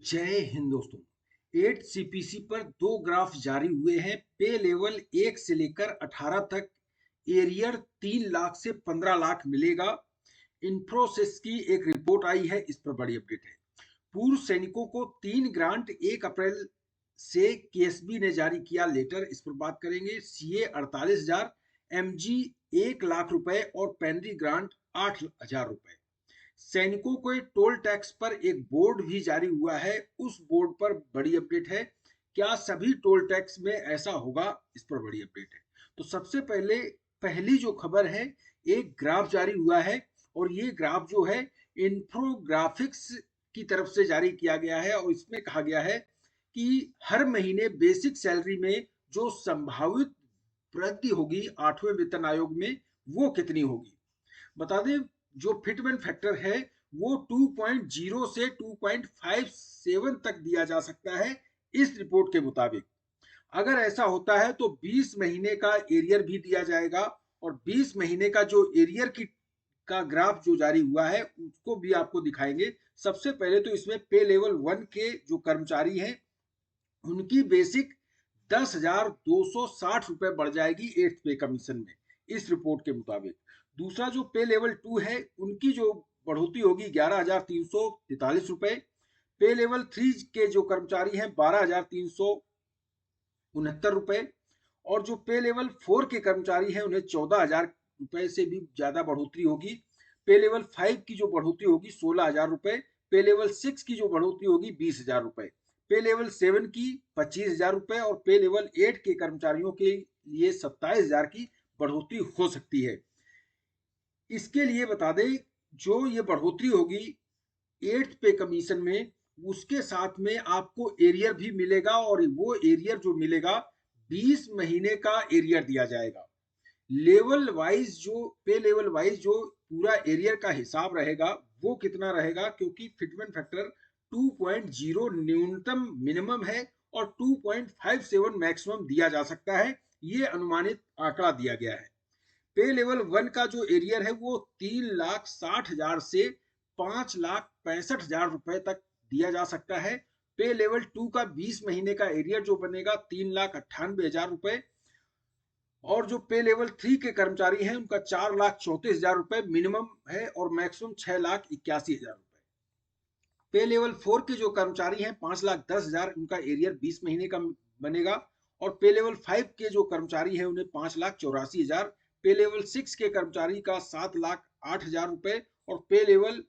जय हिंद दोस्तों। 8 सीपीसी पर दो ग्राफ जारी हुए हैं। पे लेवल 1 से लेकर 18 तक एरियर 3 लाख से 15 लाख मिलेगा। इन्फोसिस की एक रिपोर्ट आई है, इस पर बड़ी अपडेट है। पूर्व सैनिकों को 3 ग्रांट 1 अप्रैल से केएसबी ने जारी किया लेटर, इस पर बात करेंगे। सीए 48,000, एमजी 1 लाख रुपए और पेनरी ग्रांट 8,000 रुपए। सैनिकों को टोल टैक्स पर एक बोर्ड भी जारी हुआ है, उस बोर्ड पर बड़ी अपडेट है। क्या सभी टोल टैक्स में ऐसा होगा, इस पर बड़ी अपडेट है। तो सबसे पहले पहली जो खबर है, एक ग्राफ जारी हुआ है और ये ग्राफ जो है इन्फोग्राफिक्स की तरफ से जारी किया गया है और इसमें कहा गया है कि हर महीने बेसिक सैलरी में जो संभावित वृद्धि होगी 8वें वेतन आयोग में, वो कितनी होगी। बता दें, जो फिटमेंट फैक्टर है वो 2.0 से 2.57 तक दिया जा सकता है इस रिपोर्ट के मुताबिक। अगर ऐसा होता है तो 20 महीने का एरियर भी दिया जाएगा और 20 महीने का जो एरियर की का ग्राफ जो जारी हुआ है उसको भी आपको दिखाएंगे। सबसे पहले तो इसमें पे लेवल 1 के जो कर्मचारी हैं उनकी बेसिक 10,260 रुपए बढ़ जाएगी 8th पे कमीशन में, इस रिपोर्ट के मुताबिक। दूसरा जो पे लेवल 2 है उनकी जो बढ़ोतरी होगी 11,343 रुपए। पे लेवल 3 के जो कर्मचारी हैं 12,369 रुपए और जो पे लेवल 4 के कर्मचारी हैं उन्हें 14,000 रुपए से भी ज्यादा बढ़ोतरी होगी। पे लेवल 5 की जो बढ़ोतरी होगी 16,000 रुपए। पे लेवल 6 की जो बढ़ोतरी होगी 20,000 रुपए। पे लेवल 7 की 25,000 रुपए और पे लेवल 8 के कर्मचारियों के लिए 27,000 की बढ़ोतरी हो सकती है। इसके लिए बता दें, जो ये बढ़ोतरी होगी 8th पे कमीशन में, उसके साथ में आपको एरियर भी मिलेगा और वो एरियर जो मिलेगा 20 महीने का एरियर दिया जाएगा। लेवल वाइज जो पे लेवल वाइज जो पूरा एरियर का हिसाब रहेगा वो कितना रहेगा, क्योंकि फिटमेंट फैक्टर 2.0 न्यूनतम मिनिमम है और 2.57 मैक्सिमम दिया जा सकता है, ये अनुमानित आंकड़ा दिया गया है। पे लेवल 1 का जो एरियर है वो 3,60,000 से 5,65,000 रुपए तक दिया जा सकता है। पे लेवल 2 का 20 महीने का एरियर जो बनेगा 3,98,000 रुपए और जो पे लेवल 3 के कर्मचारी हैं उनका 4,34,000 रुपए मिनिमम है और मैक्सिमम 6,81,000 रुपए। पे लेवल 4 के जो कर्मचारी हैं 5,10,000, उनका एरियर 20 महीने का बनेगा और पे लेवल 5 के जो कर्मचारी हैं उन्हें 5,84,000। पे लेवल 6 के कर्मचारी का 7,08,000 रुपए और पे लेवल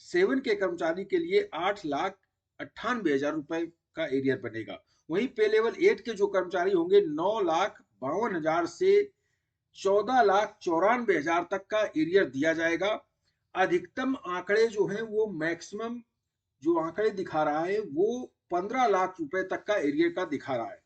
7 के कर्मचारी के लिए 8,98,000 रुपए का एरियर बनेगा। वहीं पे लेवल 8 के जो कर्मचारी होंगे 9,52,000 से 14,94,000 तक का एरियर दिया जाएगा। अधिकतम आंकड़े जो हैं वो मैक्सिमम जो आंकड़े दिखा रहा है वो 15 लाख रुपए तक का एरियर का दिखा रहा है।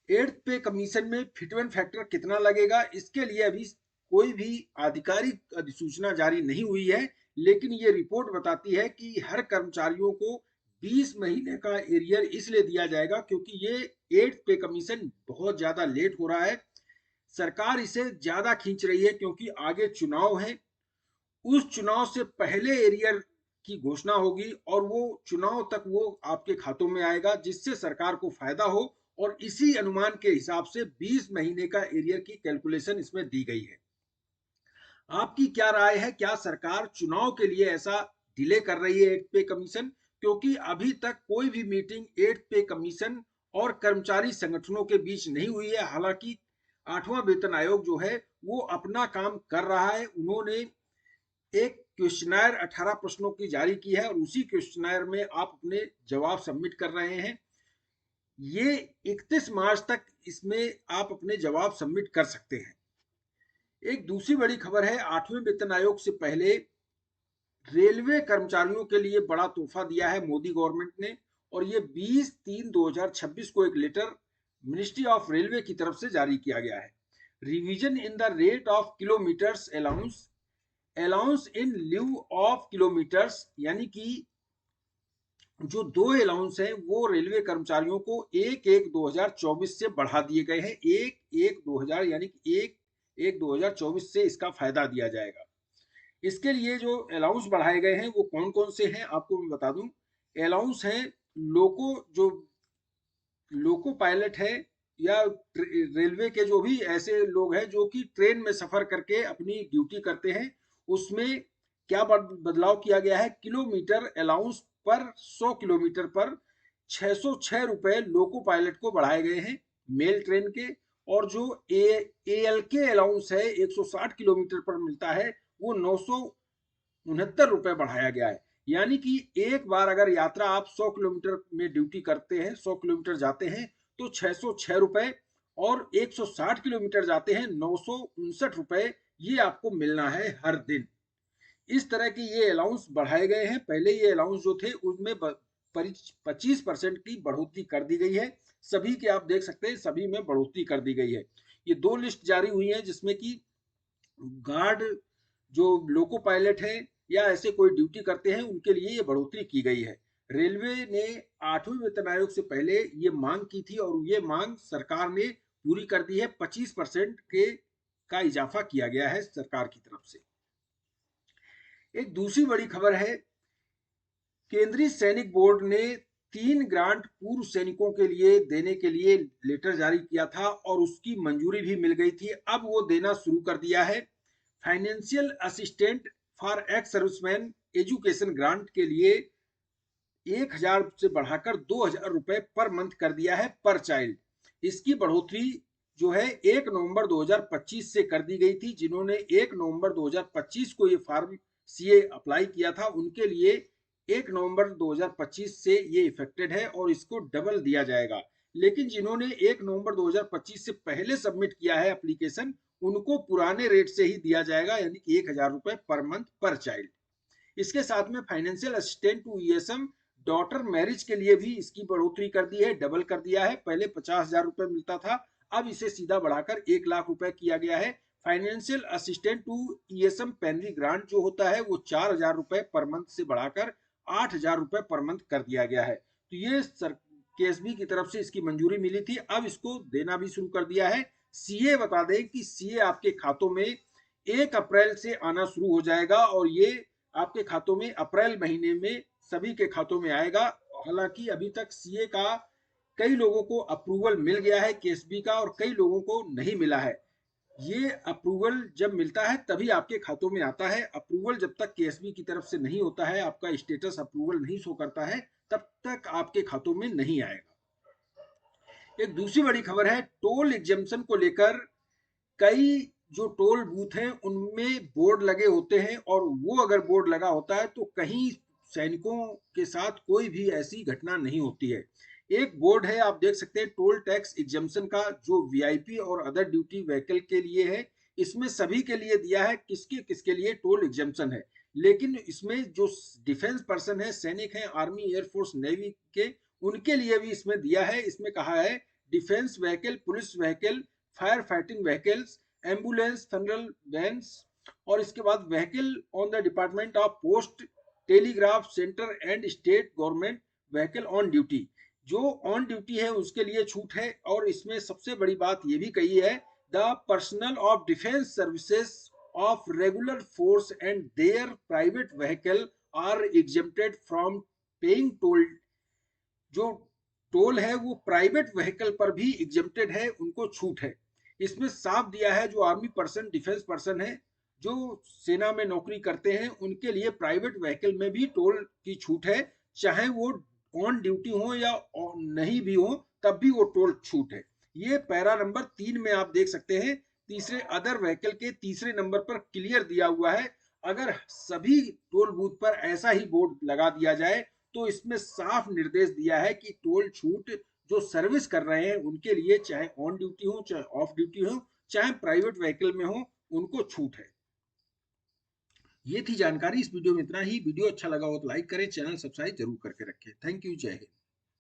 8th पे कमीशन में फिटमेंट फैक्टर कितना लगेगा, इसके लिए अभी कोई भी आधिकारिक अधिसूचना जारी नहीं हुई है, लेकिन ये रिपोर्ट बताती है कि हर कर्मचारियों को 20 महीने का एरियर इसलिए दिया जाएगा क्योंकि ये 8th पे कमीशन बहुत ज्यादा लेट हो रहा है। सरकार इसे ज्यादा खींच रही है क्योंकि आगे चुनाव है। उस चुनाव से पहले एरियर की घोषणा होगी और वो चुनाव तक वो आपके खातों में आएगा, जिससे सरकार को फायदा हो और इसी अनुमान के हिसाब से 20 महीने का एरियर की कैलकुलेशन इसमें दी गई है। आपकी क्या राय है, क्या सरकार चुनाव के लिए ऐसा डिले कर रही है 8th पे कमीशन, क्योंकि अभी तक कोई भी मीटिंग 8th पे कमीशन और कर्मचारी संगठनों के बीच नहीं हुई है। हालांकि 8वां वेतन आयोग जो है वो अपना काम कर रहा है। उन्होंने एक क्वेश्चनर 18 प्रश्नों की जारी की है और उसी क्वेश्चनर में आप अपने जवाब सबमिट कर रहे हैं। ये 31 मार्च तक इसमें आप अपने जवाब सबमिट कर सकते हैं। एक दूसरी बड़ी खबर है, 8वें वेतन आयोग से पहले रेलवे कर्मचारियों के लिए बड़ा तोहफा दिया है मोदी गवर्नमेंट ने और ये 20/3/2026 को एक लेटर मिनिस्ट्री ऑफ रेलवे की तरफ से जारी किया गया है। Revision in the rate of kilometres allowance, allowance in lieu of kilometres, यानी कि जो दो अलाउंस हैं वो रेलवे कर्मचारियों को 1/1/2024 से बढ़ा दिए गए हैं। 1/1/2000 यानी कि 1/1/2024 से इसका फायदा दिया जाएगा। इसके लिए जो अलाउंस बढ़ाए गए हैं वो कौन कौन से हैं आपको मैं बता दूं। अलाउंस हैं जो लोको पायलट है या रेलवे के जो भी ऐसे लोग हैं जो कि ट्रेन में सफर करके अपनी ड्यूटी करते हैं, उसमें क्या बदलाव किया गया है, किलोमीटर अलाउंस पर 100 किलोमीटर पर 606 रुपए लोको पायलट को बढ़ाए गए हैं मेल ट्रेन के। और जो एल के अलाउंस है 160 किलोमीटर पर मिलता है, वो 969 रुपए बढ़ाया गया है। यानी कि एक बार अगर यात्रा आप 100 किलोमीटर में ड्यूटी करते हैं, 100 किलोमीटर जाते हैं तो 606 रुपए, और 160 किलोमीटर जाते हैं 959 रुपए, ये आपको मिलना है हर दिन। इस तरह के ये अलाउंस बढ़ाए गए हैं। पहले ये अलाउंस जो थे उनमें 25% की बढ़ोतरी कर दी गई है। सभी के आप देख सकते हैं, सभी में बढ़ोतरी कर दी गई है। ये 2 लिस्ट जारी हुई है जिसमें कि गार्ड जो लोको पायलट है या ऐसे कोई ड्यूटी करते हैं उनके लिए ये बढ़ोतरी की गई है। रेलवे ने 8वें वेतन आयोग से पहले ये मांग की थी और ये मांग सरकार ने पूरी कर दी है। 25% का इजाफा किया गया है सरकार की तरफ से। एक दूसरी बड़ी खबर है, केंद्रीय सैनिक बोर्ड ने 3 ग्रांट पूर्व सैनिकों के लिए देने के लिए लेटर जारी किया था और उसकी मंजूरी भी मिल गई थी। अब वो देना शुरू कर दिया है। Financial assistant for ex serviceman education grant के लिए 1000 से बढ़ाकर 2000 रुपए पर मंथ कर दिया है पर चाइल्ड। इसकी बढ़ोतरी जो है 1 नवंबर 2025 से कर दी गई थी। जिन्होंने 1 नवंबर 2025 को ये फॉर्म सीए अप्लाई किया था उनके लिए 1 नवंबर 2025 से ये इफेक्टेड है और इसको डबल दिया जाएगा। लेकिन जिन्होंने 1 नवंबर 2025 से पहले सबमिट किया है एप्लीकेशन, उनको पुराने रेट से ही दिया जाएगा, यानी कि 1000 रुपए पर मंथ पर चाइल्ड। इसके साथ में financial assistant to ESM daughter marriage के लिए भी इसकी बढ़ोतरी कर दी है, डबल कर दिया है। पहले 50,000 रुपए मिलता था, अब इसे सीधा बढ़ाकर 1 लाख रुपए किया गया है। Financial assistant to ESM penury grant जो होता है वो 4000 रुपए पर मंथ से बढ़ाकर 8000 रुपए पर मंथ कर दिया गया है। तो ये केएसबी की तरफ से इसकी मंजूरी मिली थी, अब इसको देना भी शुरू कर दिया है। सीए बता दें कि सीए आपके खातों में 1 अप्रैल से आना शुरू हो जाएगा और ये आपके खातों में अप्रैल महीने में सभी के खातों में आएगा। हालांकि अभी तक सीए का कई लोगों को अप्रूवल मिल गया है केएसबी का और कई लोगों को नहीं मिला है। ये अप्रूवल जब मिलता है तभी आपके खातों में आता है। अप्रूवल जब तक केएसबी की तरफ से नहीं होता है, आपका स्टेटस अप्रूवल नहीं शो करता है, तब तक आपके खातों में नहीं आएगा। एक दूसरी बड़ी खबर है, टोल एग्जेम्पशन को लेकर कई जो टोल बूथ हैं उनमें बोर्ड लगे होते हैं और वो अगर बोर्ड लगा होता है तो कहीं सैनिकों के साथ कोई भी ऐसी घटना नहीं होती है। एक बोर्ड है, आप देख सकते हैं, टोल टैक्स एग्जेम्पशन का, जो वीआईपी और अदर ड्यूटी व्हीकल के लिए है। इसमें सभी के लिए दिया है किसके किसके लिए टोल एग्जेम्पशन है। लेकिन इसमें जो डिफेंस पर्सन है, सैनिक है, आर्मी, एयरफोर्स, नेवी के, उनके लिए भी इसमें दिया है। इसमें कहा है defence vehicle, police vehicle, fire fighting vehicles, ambulance, funeral vans, और इसके बाद vehicle on the department of post, telegraph centre and state government vehicle on duty. जो ऑन ड्यूटी है उसके लिए छूट है। और इसमें सबसे बड़ी बात ये भी कही है, the personal of defence services of regular force and their private vehicle are exempted from paying toll. जो टोल है वो प्राइवेट व्हीकल पर भी एग्जेम्प्टेड है, उनको छूट है। इसमें साफ दिया है जो आर्मी पर्सन, डिफेंस पर्सन है, जो सेना में नौकरी करते हैं, उनके लिए प्राइवेट व्हीकल में भी टोल की छूट है। चाहे वो ऑन ड्यूटी हो या नहीं भी हो, तब भी वो टोल छूट है। ये पैरा नंबर 3 में आप देख सकते हैं, तीसरे अदर व्हीकल के तीसरे नंबर पर क्लियर दिया हुआ है। अगर सभी टोल बूथ पर ऐसा ही बोर्ड लगा दिया जाए तो इसमें साफ निर्देश दिया है कि टोल छूट जो सर्विस कर रहे हैं उनके लिए, चाहे ऑन ड्यूटी हो, चाहे ऑफ ड्यूटी हो, चाहे प्राइवेट व्हीकल में हो, उनको छूट है। ये थी जानकारी। इस वीडियो में इतना ही। वीडियो अच्छा लगा हो तो लाइक करें, चैनल सब्सक्राइब जरूर करके रखें। थैंक यू, जय हिंद।